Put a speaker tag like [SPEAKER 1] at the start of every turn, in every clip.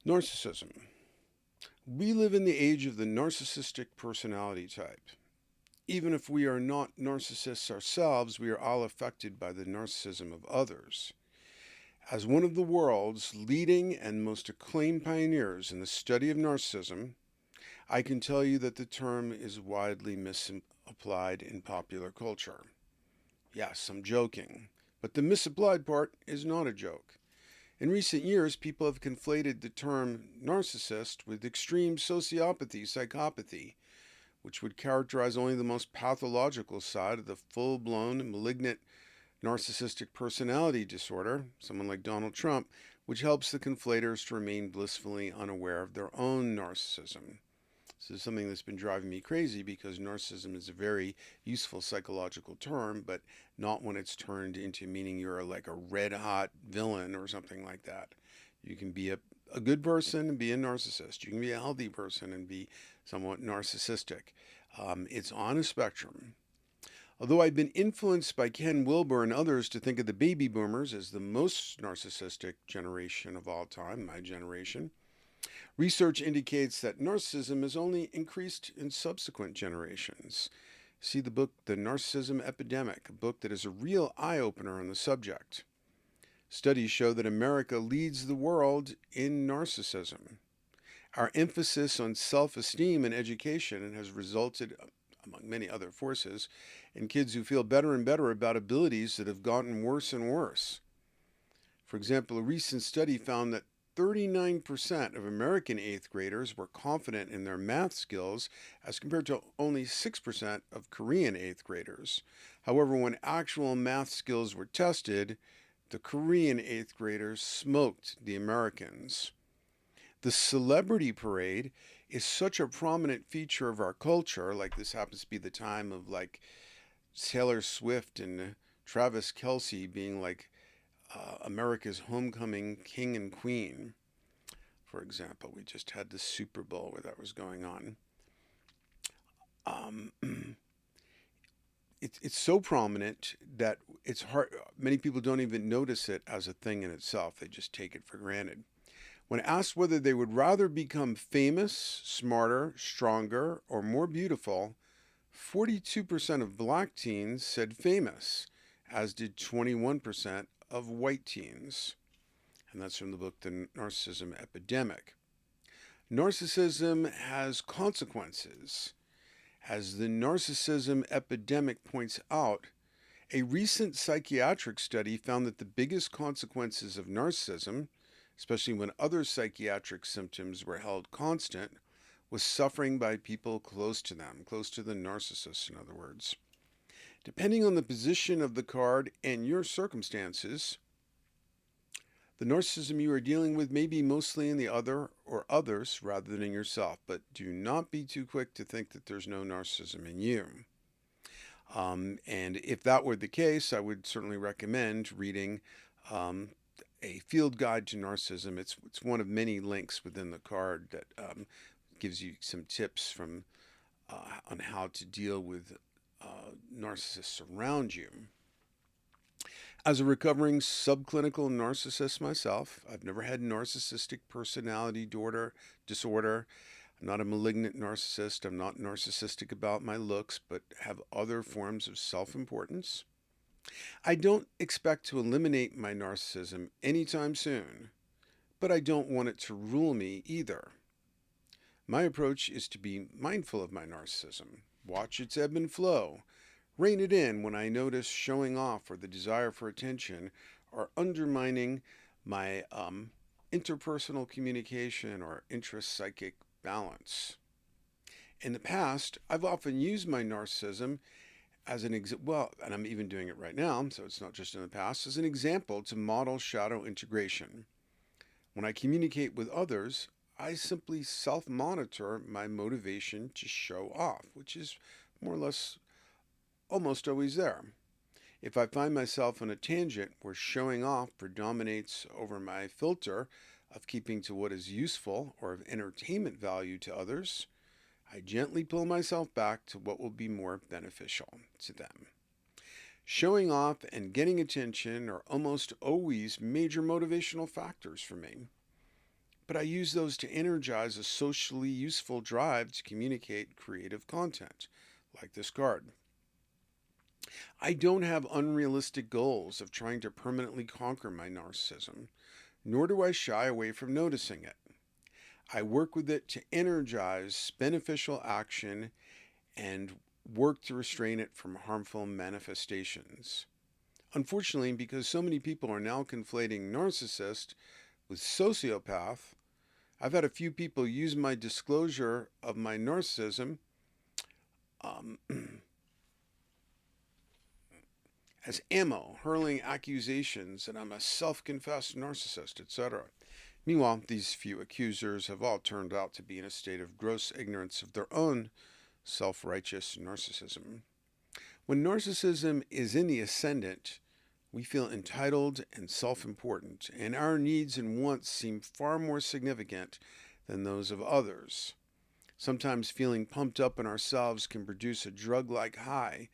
[SPEAKER 1] Narcissism. We live in the age of the narcissistic personality type. Even if we are not narcissists ourselves, we are all affected by the narcissism of others. As one of the world's leading and most acclaimed pioneers in the study of narcissism, I can tell you that the term is widely misapplied in popular culture. Yes, I'm joking, but the misapplied part is not a joke. In recent years, people have conflated the term narcissist with extreme sociopathy, psychopathy, which would characterize only the most pathological side of the full blown malignant narcissistic personality disorder, someone like Donald Trump, which helps the conflators to remain blissfully unaware of their own narcissism. This is something that's been driving me crazy because narcissism is a very useful psychological term, but not when it's turned into meaning you're like a red hot villain or something like that. You can be a good person and be a narcissist. You can be a healthy person and be somewhat narcissistic. It's on a spectrum. Although I've been influenced by Ken Wilber and others to think of the baby boomers as the most narcissistic generation of all time, my generation, research indicates that narcissism has only increased in subsequent generations. See the book The Narcissism Epidemic, a book that is a real eye opener on the subject. Studies show that America leads the world in narcissism. Our emphasis on self esteem and education has resulted, among many other forces, in kids who feel better and better about abilities that have gotten worse and worse. For example, a recent study found that 39% of American 8th graders were confident in their math skills as compared to only 6% of Korean 8th graders. However, when actual math skills were tested, the Korean 8th graders smoked the Americans. The celebrity parade is such a prominent feature of our culture, like this happens to be the time of like Taylor Swift and Travis Kelce being like America's homecoming king and queen. For example, we just had the Super Bowl where that was going on. Um, it's so prominent that it's hard. Many people don't even notice it as a thing in itself. They just take it for granted. When asked whether they would rather become famous, smarter, stronger, or more beautiful, 42% of black teens said famous, as did 21% of white teens. And that's from the book The Narcissism Epidemic. Narcissism has consequences. As the narcissism epidemic points out, a recent psychiatric study found that the biggest consequences of narcissism, especially when other psychiatric symptoms were held constant, was suffering by people close to them, close to the narcissist, in other words. Depending on the position of the card and your circumstances, the narcissism you are dealing with may be mostly in the other or others rather than in yourself, but do not be too quick to think that there's no narcissism in you. And if that were the case, I would certainly recommend reading a field guide to narcissism. It's one of many links within the card that gives you some tips from on how to deal with narcissists around you. As a recovering subclinical narcissist myself, I've never had narcissistic personality disorder. I'm not a malignant narcissist. I'm not narcissistic about my looks, but have other forms of self importance. I don't expect to eliminate my narcissism anytime soon, but I don't want it to rule me either. My approach is to be mindful of my narcissism, watch its ebb and flow, rein it in when I notice showing off or the desire for attention are undermining my interpersonal communication or intrapsychic balance. In the past, I've often used my narcissism as and I'm even doing it right now, so it's not just in the past, as an example to model shadow integration. When I communicate with others, I simply self monitor my motivation to show off, which is more or less almost always there. If I find myself on a tangent where showing off predominates over my filter of keeping to what is useful or of entertainment value to others, I gently pull myself back to what will be more beneficial to them. Showing off and getting attention are almost always major motivational factors for me. but I use those to energize a socially useful drive to communicate creative content, like this card. I don't have unrealistic goals of trying to permanently conquer my narcissism, nor do I shy away from noticing it. I work with it to energize beneficial action and work to restrain it from harmful manifestations. Unfortunately, because so many people are now conflating narcissist with sociopath, I've had a few people use my disclosure of my narcissism um, as ammo, hurling accusations that I'm a self confessed narcissist, etc. Meanwhile, these few accusers have all turned out to be in a state of gross ignorance of their own self righteous narcissism. When narcissism is in the ascendant, we feel entitled and self important, and our needs and wants seem far more significant than those of others. Sometimes feeling pumped up in ourselves can produce a drug like high,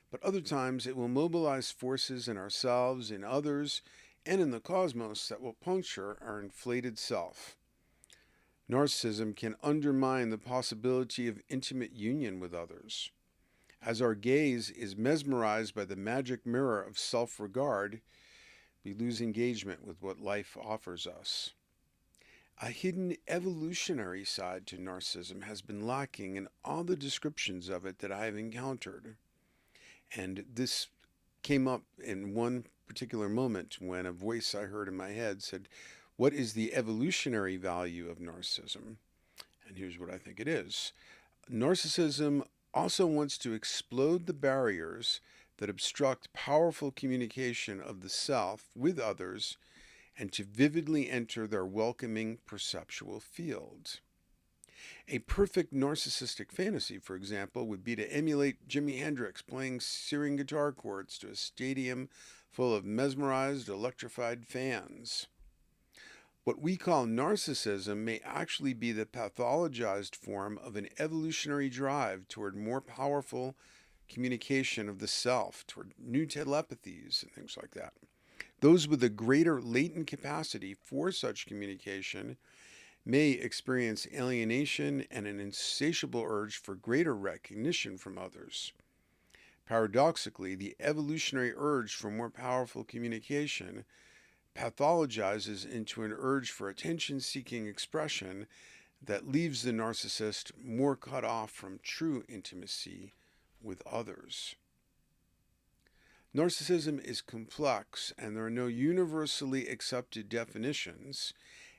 [SPEAKER 1] but other times it will mobilize forces in ourselves, in others, and in the cosmos that will puncture our inflated self. Narcissism can undermine the possibility of intimate union with others. As our gaze is mesmerized by the magic mirror of self regard, we lose engagement with what life offers us. A hidden evolutionary side to narcissism has been lacking in all the descriptions of it that I have encountered. And this came up in one particular moment when a voice I heard in my head said, "What is the evolutionary value of narcissism?" And here's what I think it is. Narcissism also wants to explode the barriers that obstruct powerful communication of the self with others and to vividly enter their welcoming perceptual field. A perfect narcissistic fantasy, for example, would be to emulate Jimi Hendrix playing searing guitar chords to a stadium full of mesmerized, electrified fans. What we call narcissism may actually be the pathologized form of an evolutionary drive toward more powerful communication of the self, toward new telepathies and things like that. Those with a greater latent capacity for such communication may experience alienation and an insatiable urge for greater recognition from others. Paradoxically, the evolutionary urge for more powerful communication pathologizes into an urge for attention seeking expression that leaves the narcissist more cut off from true intimacy with others. Narcissism is complex, and there are no universally accepted definitions,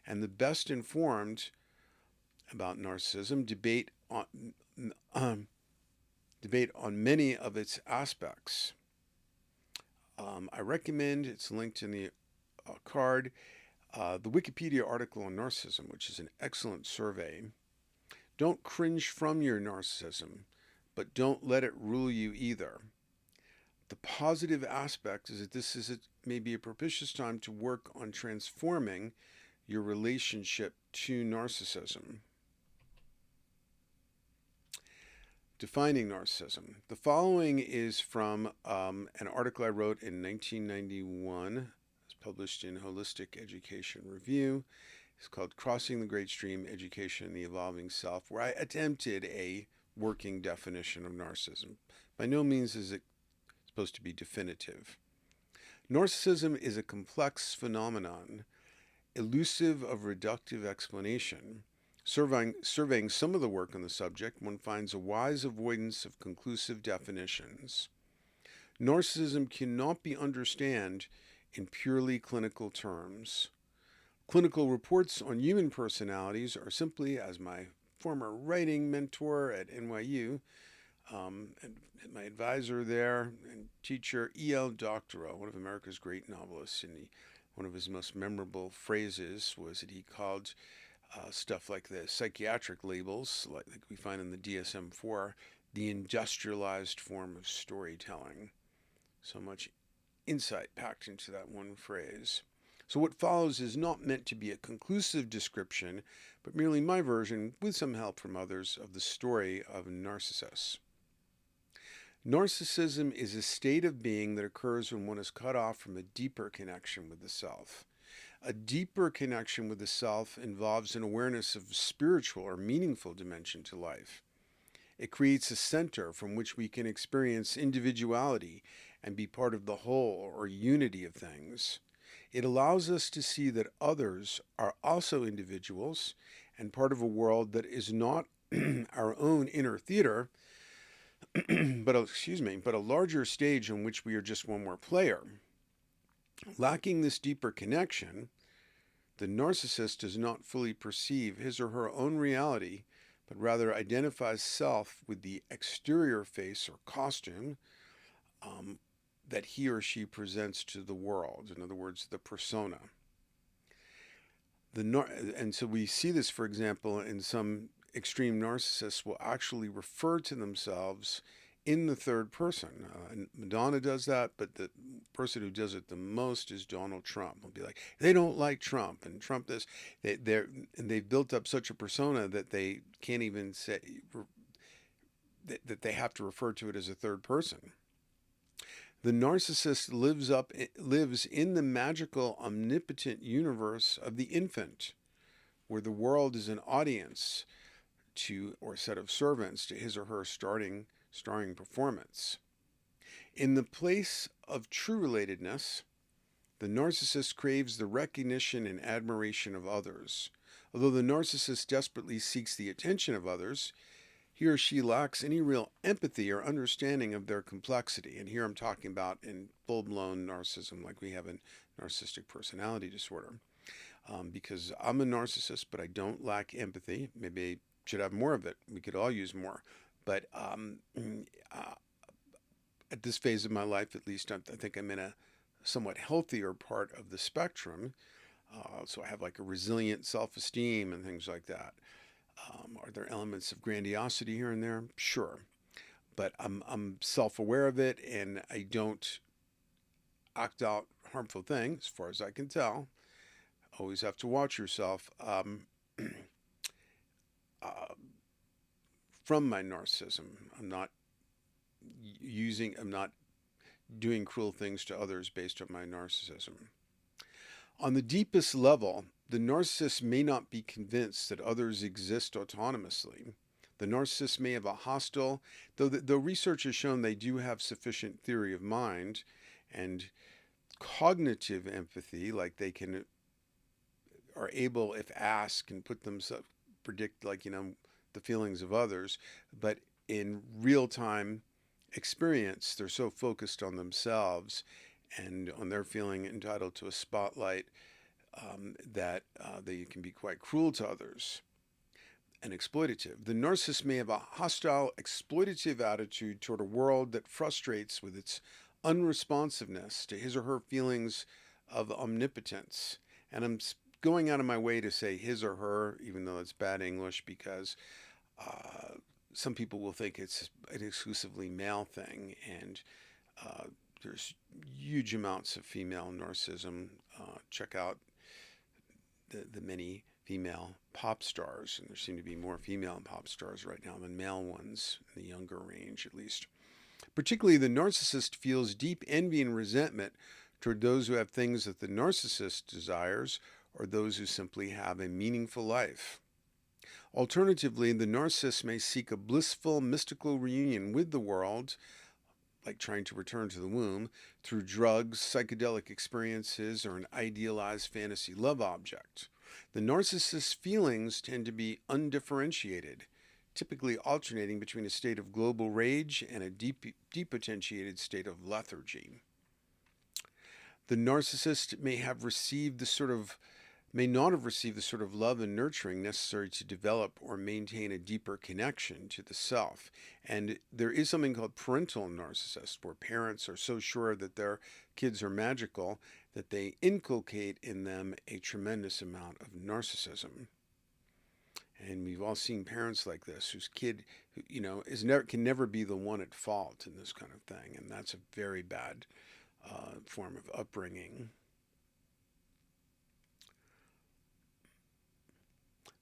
[SPEAKER 1] and the best informed about narcissism debate on many of its aspects. I recommend, it's linked in the card, the Wikipedia article on narcissism, which is an excellent survey. Don't cringe from your narcissism, but don't let it rule you either. The positive aspect is that this is maybe a propitious time to work on transforming your relationship to narcissism. Defining narcissism. The following is from an article I wrote in 1991. It's published in Holistic Education Review. It's called Crossing the Great Stream, Education and the Evolving Self, where I attempted a working definition of narcissism. By no means is it supposed to be definitive. Narcissism is a complex phenomenon, elusive of reductive explanation. Surveying some of the work on the subject, one finds a wise avoidance of conclusive definitions. Narcissism cannot be understood in purely clinical terms. Clinical reports on human personalities are simply, as my former writing mentor at NYU, and my advisor there and teacher, E.L. Doctorow, one of America's great novelists, one of his most memorable phrases was that he called stuff like the psychiatric labels, like we find in the DSM-4, the industrialized form of storytelling. So much insight packed into that one phrase. So what follows is not meant to be a conclusive description, but merely my version, with some help from others, of the story of Narcissus. Narcissism is a state of being that occurs when one is cut off from a deeper connection with the self. A deeper connection with the self involves an awareness of spiritual or meaningful dimension to life. It creates a center from which we can experience individuality and be part of the whole or unity of things. It allows us to see that others are also individuals and part of a world that is not our own inner theater, but a larger stage on which we are just one more player. Lacking this deeper connection, the narcissist does not fully perceive his or her own reality, but rather identifies self with the exterior face or costume um, that he or she presents to the world. In other words, the persona. And so we see this, for example, in some extreme narcissists will actually refer to themselves in the third person. Madonna does that, but the person who does it the most is Donald Trump. Will be like, they don't like Trump, and Trump this. They've built up such a persona that they can't even say that they have to refer to it as a third person. The narcissist lives in the magical, omnipotent universe of the infant, where the world is an audience to or set of servants to his or her starring performance. In the place of true relatedness, the narcissist craves the recognition and admiration of others. Although the narcissist desperately seeks the attention of others, he or she lacks any real empathy or understanding of their complexity. And here I'm talking about in full-blown narcissism, like we have in narcissistic personality disorder. Because I'm a narcissist, but I don't lack empathy. Maybe I should have more of it. We could all use more. But at this phase of my life, at least, I think I'm in a somewhat healthier part of the spectrum. So I have like a resilient self-esteem and things like that. Are there elements of grandiosity here and there? Sure. But I'm self-aware of it, and I don't act out harmful things, as far as I can tell. Always have to watch yourself from my narcissism. I'm not doing cruel things to others based on my narcissism. On the deepest level, the narcissist may not be convinced that others exist autonomously. The narcissist may have a hostile, though research has shown they do have sufficient theory of mind and cognitive empathy, like they are able, if asked, can put themselves, predict, like, the feelings of others, but in real time experience, they're so focused on themselves and on their feeling entitled to a spotlight that they can be quite cruel to others and exploitative. The narcissist may have a hostile, exploitative attitude toward a world that frustrates with its unresponsiveness to his or her feelings of omnipotence. And I'm going out of my way to say his or her, even though it's bad English, because some people will think it's an exclusively male thing, and there's huge amounts of female narcissism. Check out the many female pop stars, and there seem to be more female pop stars right now than male ones, in the younger range at least. Particularly, the narcissist feels deep envy and resentment toward those who have things that the narcissist desires, or those who simply have a meaningful life. Alternatively, the narcissist may seek a blissful, mystical reunion with the world, like trying to return to the womb, through drugs, psychedelic experiences, or an idealized fantasy love object. The narcissist's feelings tend to be undifferentiated, typically alternating between a state of global rage and a depotentiated state of lethargy. The narcissist may not have received the sort of love and nurturing necessary to develop or maintain a deeper connection to the self. And there is something called parental narcissist, where parents are so sure that their kids are magical that they inculcate in them a tremendous amount of narcissism. And we've all seen parents like this whose kid, can never be the one at fault in this kind of thing. And that's a very bad form of upbringing.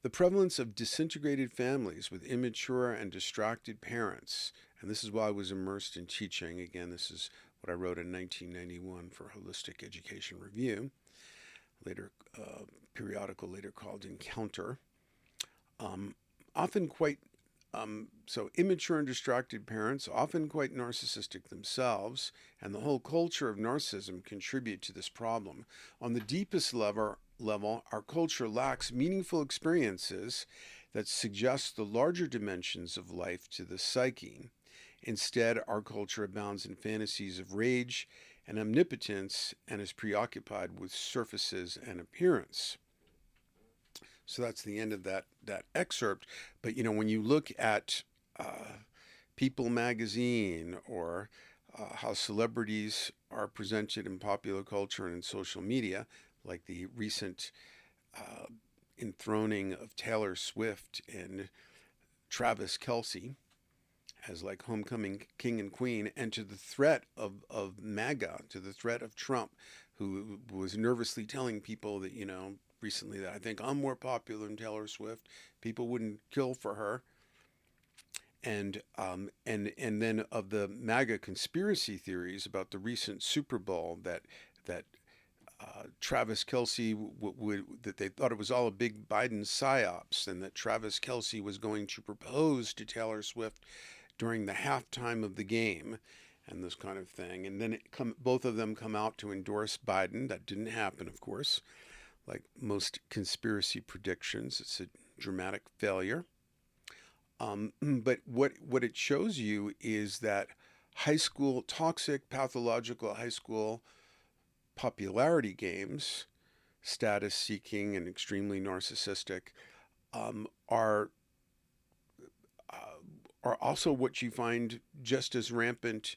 [SPEAKER 1] The prevalence of disintegrated families with immature and distracted parents, and this is why I was immersed in teaching. Again, this is what I wrote in 1991 for Holistic Education Review. later periodical later called Encounter. Um, Often quite so immature and distracted parents, often quite narcissistic themselves, and the whole culture of narcissism contribute to this problem. On the deepest level, our culture lacks meaningful experiences that suggest the larger dimensions of life to the psyche. Instead, our culture abounds in fantasies of rage and omnipotence and is preoccupied with surfaces and appearance. So that's the end of that excerpt. But when you look at People magazine or how celebrities are presented in popular culture and in social media, like the recent uh, enthroning of Taylor Swift and Travis Kelce as like homecoming king and queen, and to the threat of MAGA, to the threat of Trump, who was nervously telling people that, recently, that I think I'm more popular than Taylor Swift. People wouldn't kill for her. And then of the MAGA conspiracy theories about the recent Super Bowl that Travis Kelce would that they thought it was all a big Biden psyops, and that Travis Kelce was going to propose to Taylor Swift during the halftime of the game, and this kind of thing. And then both of them come out to endorse Biden. That didn't happen, of course. Like most conspiracy predictions, it's a dramatic failure. But what it shows you is that toxic, pathological high school popularity games, status seeking and extremely narcissistic, um, are are also what you find just as rampant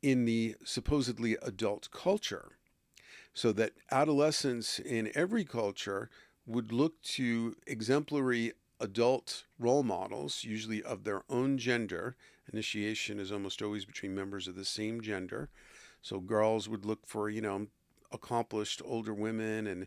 [SPEAKER 1] in the supposedly adult culture. So that adolescents in every culture would look to exemplary adult role models, usually of their own gender. Initiation is almost always between members of the same gender. So girls would look for, accomplished older women, and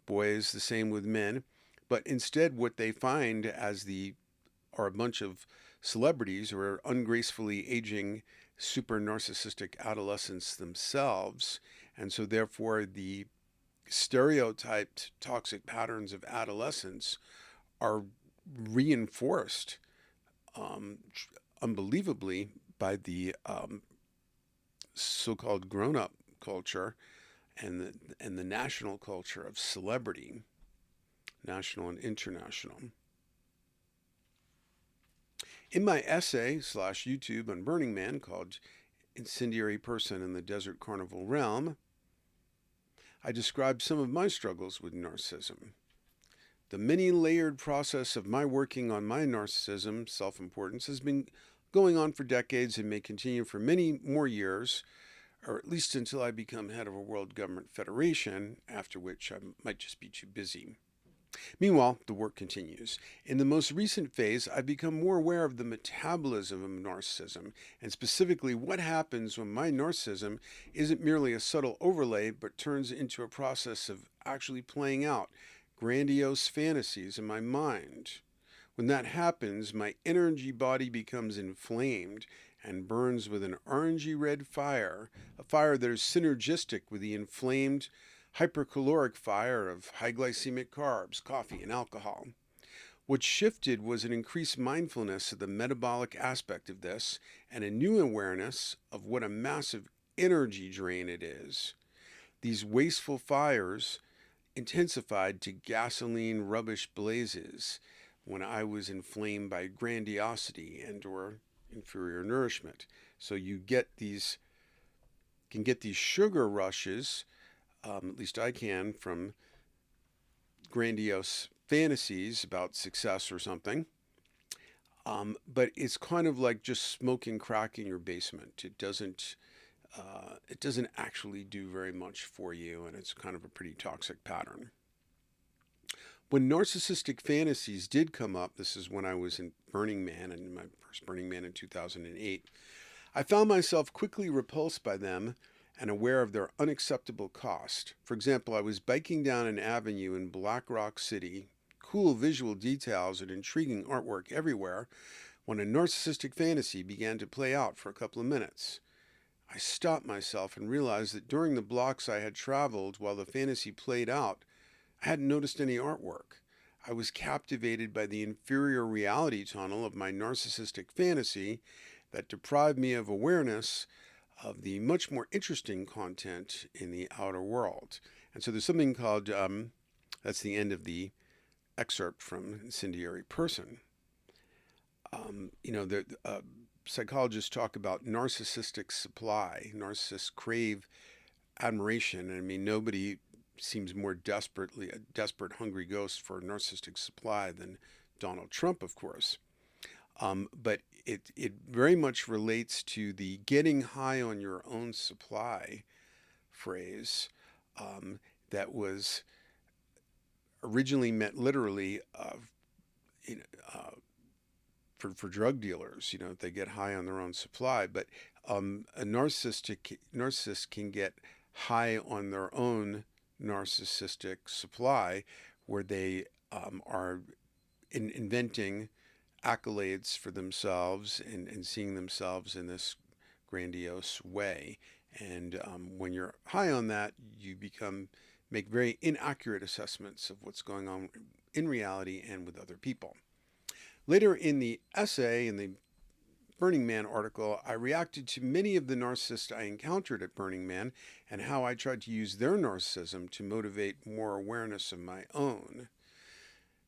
[SPEAKER 1] boys the same with men. But instead, what they find are a bunch of celebrities who are ungracefully aging super narcissistic adolescents themselves. And so, therefore, the stereotyped toxic patterns of adolescence are reinforced unbelievably by the so called grown up culture and the national culture of celebrity, national and international. In my essay / YouTube on Burning Man called Incendiary Person in the Desert Carnival Realm, I described some of my struggles with narcissism. The many layered process of my working on my narcissism, self importance, has been going on for decades and may continue for many more years, or at least until I become head of a world government federation, after which I might just be too busy. Meanwhile, the work continues. In the most recent phase, I've become more aware of the metabolism of narcissism, and specifically what happens when my narcissism isn't merely a subtle overlay, but turns into a process of actually playing out grandiose fantasies in my mind. When that happens, my energy body becomes inflamed and burns with an orangey red fire, a fire that is synergistic with the inflamed hypercaloric fire of high glycemic carbs, coffee, and alcohol. What shifted was an increased mindfulness of the metabolic aspect of this and a new awareness of what a massive energy drain it is. These wasteful fires intensified to gasoline rubbish blazes when I was inflamed by grandiosity and or inferior nourishment. So you can get these sugar rushes, at least I can, from grandiose fantasies about success or something. But it's kind of like just smoking crack in your basement. It doesn't actually do very much for you, and it's kind of a pretty toxic pattern. When narcissistic fantasies did come up, this is when I was in Burning Man, and my first Burning Man in 2008, I found myself quickly repulsed by them and aware of their unacceptable cost. For example, I was biking down an avenue in Black Rock City, cool visual details and intriguing artwork everywhere, when a narcissistic fantasy began to play out for a couple of minutes. I stopped myself and realized that during the blocks I had traveled while the fantasy played out, I hadn't noticed any artwork. I was captivated by the inferior reality tunnel of my narcissistic fantasy that deprived me of awareness of the much more interesting content in the outer world. And so there's something called, that's the end of the excerpt from Incendiary Person. The psychologists talk about narcissistic supply. Narcissists crave admiration. I mean, nobody seems more desperately a desperate, hungry ghost for narcissistic supply than Donald Trump, of course. But it very much relates to the getting high on your own supply phrase that was originally meant literally you know, uh, for drug dealers. They get high on their own supply, but a narcissist can get high on their own narcissistic supply, where they are inventing accolades for themselves and seeing themselves in this grandiose way. And when you're high on that, you make very inaccurate assessments of what's going on in reality and with other people. Later in the essay, in the Burning Man article, I reacted to many of the narcissists I encountered at Burning Man and how I tried to use their narcissism to motivate more awareness of my own.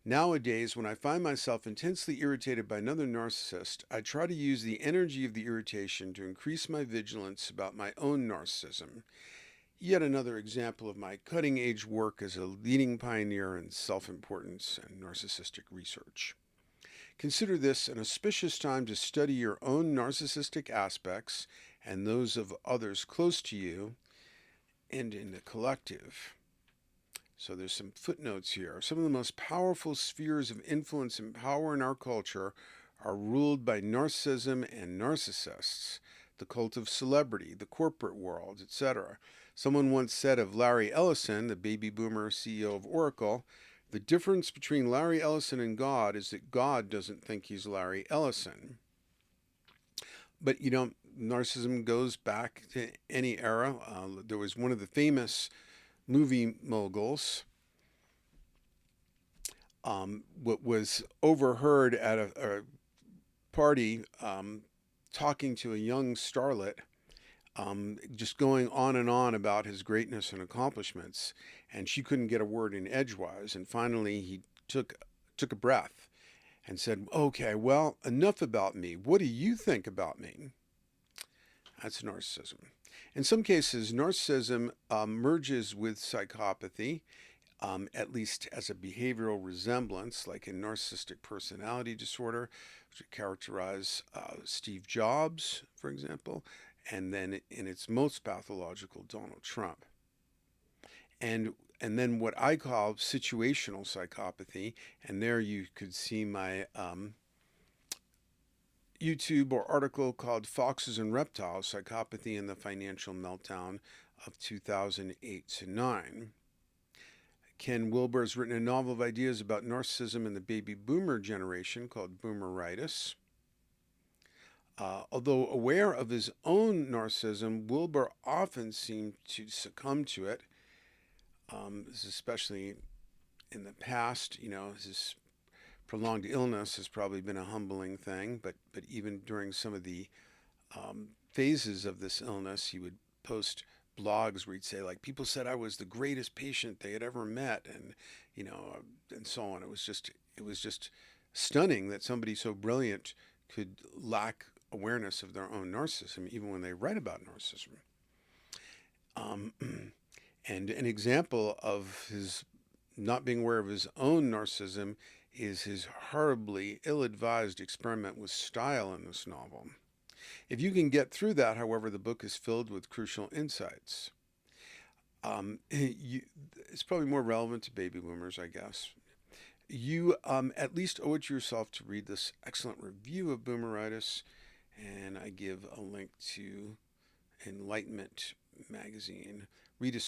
[SPEAKER 1] Nowadays, when I find myself intensely irritated by another narcissist, I try to use the energy of the irritation to increase my vigilance about my own narcissism. Yet another example of my cutting-edge work as a leading pioneer in self-importance and narcissistic research. Consider this an auspicious time to study your own narcissistic aspects and those of others close to you and in the collective. So there's some footnotes here. Some of the most powerful spheres of influence and power in our culture are ruled by narcissism and narcissists. The cult of celebrity, the corporate world, etc. Someone once said of Larry Ellison, the baby boomer CEO of Oracle, the difference between Larry Ellison and God is that God doesn't think he's Larry Ellison. But narcissism goes back to any era. There was one of the famous movie moguls what was overheard at a party talking to a young starlet, just going on and on about his greatness and accomplishments, and she couldn't get a word in edgewise. And finally, he took a breath and said, "Okay, well, enough about me. What do you think about me?" That's narcissism. In some cases, narcissism merges with psychopathy, at least as a behavioral resemblance, like in narcissistic personality disorder, which would characterize Steve Jobs, for example, and then in its most pathological, Donald Trump. And then what I call situational psychopathy, and there you could see my YouTube or article called Foxes and Reptiles, Psychopathy and the Financial Meltdown of 2008 to 9. Ken Wilber has written a novel of ideas about narcissism in the baby boomer generation called Boomeritis. Although aware of his own narcissism, Wilber often seemed to succumb to it. This is especially in the past. His prolonged illness has probably been a humbling thing, but even during some of the phases of this illness, he would post blogs where he'd say, like, people said I was the greatest patient they had ever met, and and so on. It was just stunning that somebody so brilliant could lack awareness of their own narcissism, even when they write about narcissism. And an example of his not being aware of his own narcissism is his horribly ill-advised experiment with style in this novel. If you can get through that, however, the book is filled with crucial insights. It's probably more relevant to baby boomers, I guess. You at least owe it to yourself to read this excellent review of Boomeritis, and I give a link to Enlightenment magazine. Read a